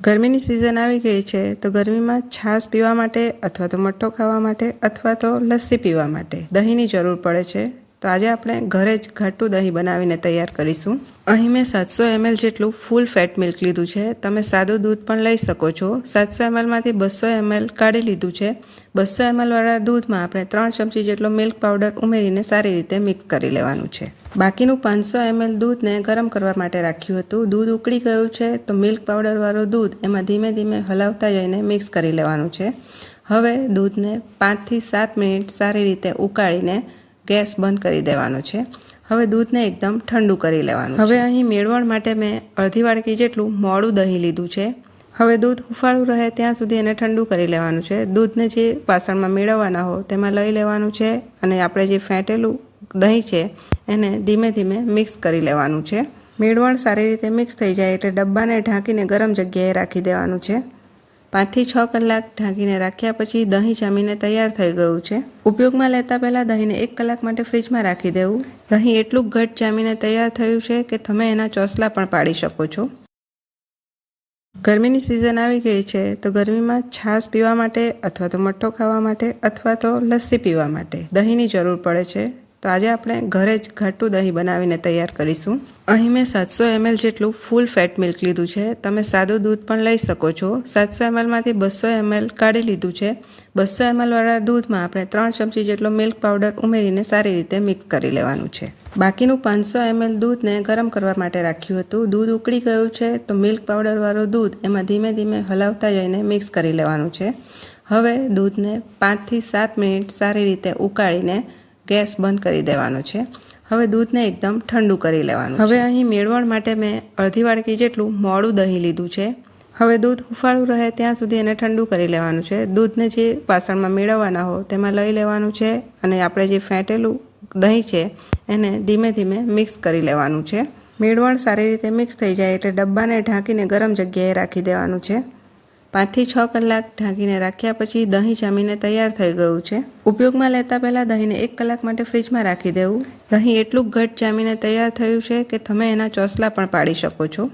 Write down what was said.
ગરમીની સિઝન આવી ગઈ છે તો ગરમીમાં છાશ પીવા માટે અથવા તો મઠ્ઠો ખાવા માટે અથવા તો લસ્સી પીવા માટે દહીંની જરૂર પડે છે। તો આજે આપણે ઘરે જ ઘાટું દહીં બનાવીને તૈયાર કરીશું। અહીં મેં 700 ml જેટલું ફૂલ ફેટ મિલ્ક લીધું છે। તમે સાદું દૂધ પણ લઈ શકો છો। 700 ml માંથી 200 ml કાઢી લીધું છે। 200 ml વાળા દૂધમાં આપણે 3 ચમચી જેટલો મિલ્ક પાવડર ઉમેરીને સારી રીતે મિક્સ કરી લેવાનું છે। બાકીનું 500 ml દૂધને ગરમ કરવા માટે રાખ્યું હતું। દૂધ ઉકળી ગયું છે તો મિલ્ક પાવડર વાળું દૂધ એમાં ધીમે ધીમે હલાવતા જઈને મિક્સ કરી લેવાનું છે। હવે દૂધને 5 થી 7 મિનિટ સારી રીતે ઉકાળીને ગેસ બંધ કરી દેવાનો છે। હવે દૂધને એકદમ ઠંડુ કરી લેવાનું। હવે અહીં મેળવણ માટે મેં અડધી વાડકી જેટલું મોડું દહીં લીધું છે। હવે દૂધ હુંફાળું રહે ત્યાં સુધી એને ઠંડુ કરી લેવાનું છે। દૂધને જે વાસણમાં મેળવવાના હો તેમાં લઈ લેવાનું છે અને આપણે જે ફેંટેલું દહીં છે એને ધીમે ધીમે મિક્સ કરી લેવાનું છે। મેળવણ સારી રીતે મિક્સ થઈ જાય એટલે ડબ્બાને ઢાંકીને ગરમ જગ્યાએ રાખી દેવાનું છે। 5 થી 6 કલાક ઢાંકીને રાખ્યા પછી દહીં જામીને તૈયાર થઈ ગયું છે। ઉપયોગમાં લેતા પહેલાં દહીંને 1 કલાક માટે ફ્રીજમાં રાખી દેવું। દહીં એટલું ઘટ જામીને તૈયાર થયું છે કે તમે એના ચોસલા પણ પાડી શકો છો। ગરમીની સિઝન આવી ગઈ છે તો ગરમીમાં છાશ પીવા માટે અથવા તો મઠ્ઠો ખાવા માટે અથવા તો લસ્સી પીવા માટે દહીંની જરૂર પડે છે। તો આજે આપણે ઘરે જ ઘાટું દહીં બનાવીને તૈયાર કરીશું। અહીં મેં 700 ml જેટલું ફૂલ ફેટ મિલ્ક લીધું છે। તમે સાદું દૂધ પણ લઈ શકો છો। 700 ml માંથી 200 ml કાઢી લીધું છે। 200 ml વાળા દૂધમાં આપણે 3 ચમચી જેટલો મિલ્ક પાવડર ઉમેરીને સારી રીતે મિક્સ કરી લેવાનું છે। બાકીનું 500 ml દૂધને ગરમ કરવા માટે રાખ્યું હતું। દૂધ ઉકળી ગયું છે તો મિલ્ક પાવડર વાળું દૂધ એમાં ધીમે ધીમે હલાવતા જઈને મિક્સ કરી લેવાનું છે। હવે દૂધને 5 થી 7 મિનિટ સારી રીતે ઉકાળીને ગેસ બંધ કરી દેવાનો છે। હવે દૂધને એકદમ ઠંડુ કરી લેવાનું। હવે અહીં મેળવણ માટે મેં અડધી વાડકી જેટલું મોડું દહીં લીધું છે। હવે દૂધ હુંફાળું રહે ત્યાં સુધી એને ઠંડુ કરી લેવાનું છે। દૂધને જે વાસણમાં મેળવવાના હો તેમાં લઈ લેવાનું છે અને આપણે જે ફેંટેલું દહીં છે એને ધીમે ધીમે મિક્સ કરી લેવાનું છે। મેળવણ સારી રીતે મિક્સ થઈ જાય એટલે ડબ્બાને ઢાંકીને ગરમ જગ્યાએ રાખી દેવાનું છે। 5 થી 6 કલાક ઢાંકીને રાખ્યા પછી દહીં જામીને તૈયાર થઈ ગયું છે। ઉપયોગમાં લેતા પહેલાં દહીંને 1 કલાક માટે ફ્રીજમાં રાખી દેવું। દહીં એટલું ઘટ જામીને તૈયાર થયું છે કે તમે એના ચોસલા પણ પાડી શકો છો।